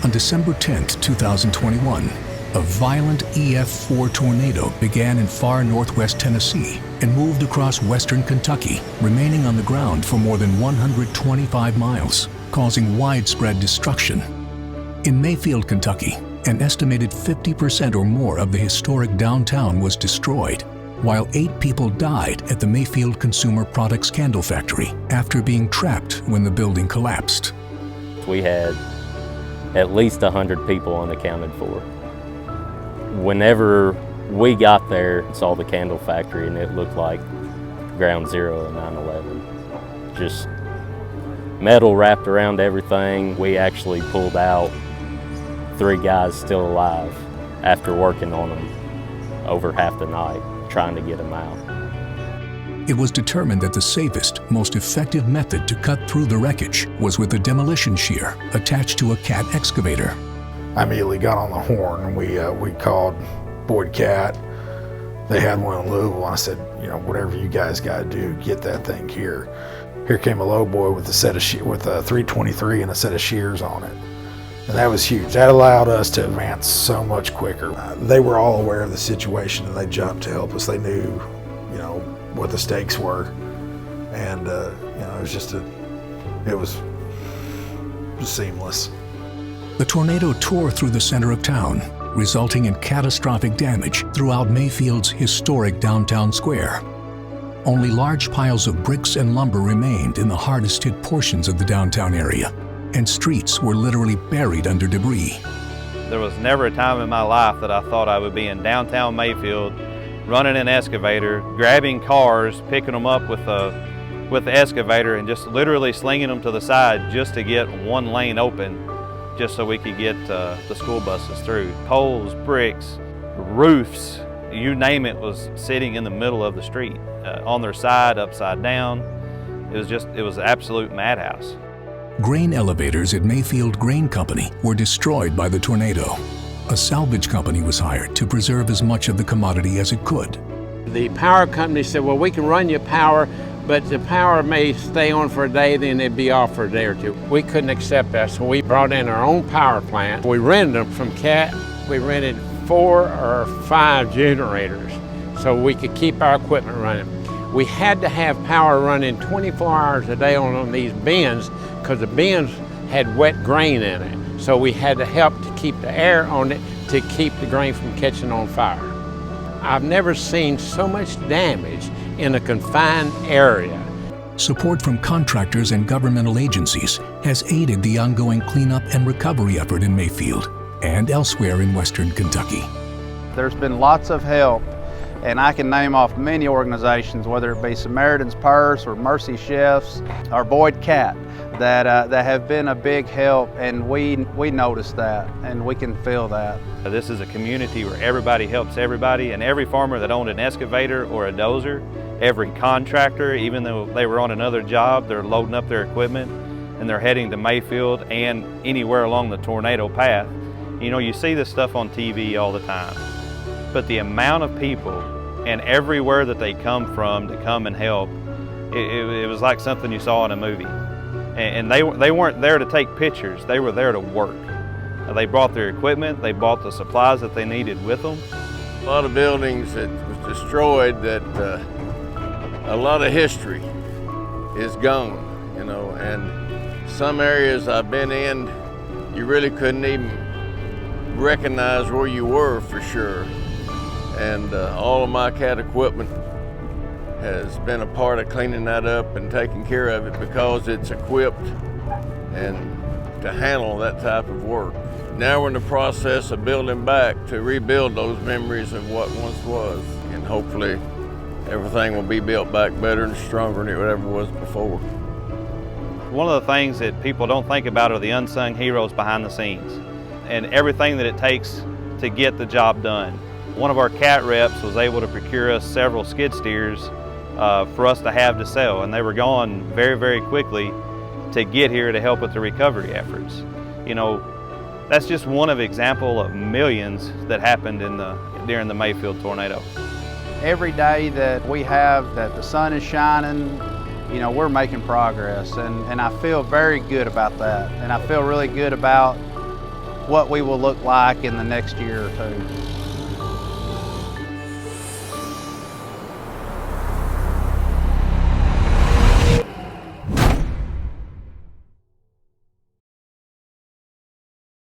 On December 10, 2021, a violent EF4 tornado began in far northwest Tennessee and moved across western Kentucky, remaining on the ground for more than 125 miles, causing widespread destruction. In Mayfield, Kentucky, an estimated 50% or more of the historic downtown was destroyed, while 8 people died at the Mayfield Consumer Products Candle Factory after being trapped when the building collapsed. We had at least 100 people unaccounted for. Whenever we got there and saw the candle factory, and it looked like ground zero of 9/11. Just metal wrapped around everything. We actually pulled out 3 guys still alive after working on them over half the night, trying to get them out. It was determined that the safest, most effective method to cut through the wreckage was with a demolition shear attached to a cat excavator. I immediately got on the horn and we called Boyd Cat. They had one in Louisville. I said, whatever you guys got to do, get that thing here. Here came a low boy with a 323 and a set of shears on it. And that was huge. That allowed us to advance so much quicker. They were all aware of the situation and they jumped to help us. They knew, what the stakes were. And, it was seamless. The tornado tore through the center of town, resulting in catastrophic damage throughout Mayfield's historic downtown square. Only large piles of bricks and lumber remained in the hardest hit portions of the downtown area, and streets were literally buried under debris. There was never a time in my life that I thought I would be in downtown Mayfield, running an excavator, grabbing cars, picking them up with the excavator and just literally slinging them to the side just to get one lane open, just so we could get the school buses through. Poles, bricks, roofs, you name it was sitting in the middle of the street, on their side, upside down. It was an absolute madhouse. Grain elevators at Mayfield Grain Company were destroyed by the tornado. A salvage company was hired to preserve as much of the commodity as it could. The power company said, well, we can run your power, but the power may stay on for a day, then it'd be off for a day or two. We couldn't accept that, so we brought in our own power plant. We rented them from CAT. We rented 4 or 5 generators so we could keep our equipment running. We had to have power running 24 hours a day on these bins because the bins had wet grain in it. So we had to help to keep the air on it to keep the grain from catching on fire. I've never seen so much damage in a confined area. Support from contractors and governmental agencies has aided the ongoing cleanup and recovery effort in Mayfield and elsewhere in western Kentucky. There's been lots of help, and I can name off many organizations, whether it be Samaritan's Purse or Mercy Chefs or Boyd Cat, that have been a big help, and we notice that and we can feel that. This is a community where everybody helps everybody, and every farmer that owned an excavator or a dozer, every contractor, even though they were on another job, they're loading up their equipment and they're heading to Mayfield and anywhere along the tornado path. You see this stuff on TV all the time, but the amount of people and everywhere that they come from to come and help, it was like something you saw in a movie. And they weren't there to take pictures, they were there to work. They brought their equipment, they brought the supplies that they needed with them. A lot of buildings that was destroyed, that a lot of history is gone, and some areas I've been in, you really couldn't even recognize where you were for sure. And all of my cat equipment has been a part of cleaning that up and taking care of it because it's equipped and to handle that type of work. Now we're in the process of building back to rebuild those memories of what once was, and hopefully everything will be built back better and stronger than it ever was before. One of the things that people don't think about are the unsung heroes behind the scenes and everything that it takes to get the job done. One of our CAT reps was able to procure us several skid steers for us to have to sell, and they were gone very, very quickly to get here to help with the recovery efforts. That's just one of example of millions that happened during the Mayfield tornado. Every day that we have that the sun is shining, we're making progress, and I feel very good about that. And I feel really good about what we will look like in the next year or two.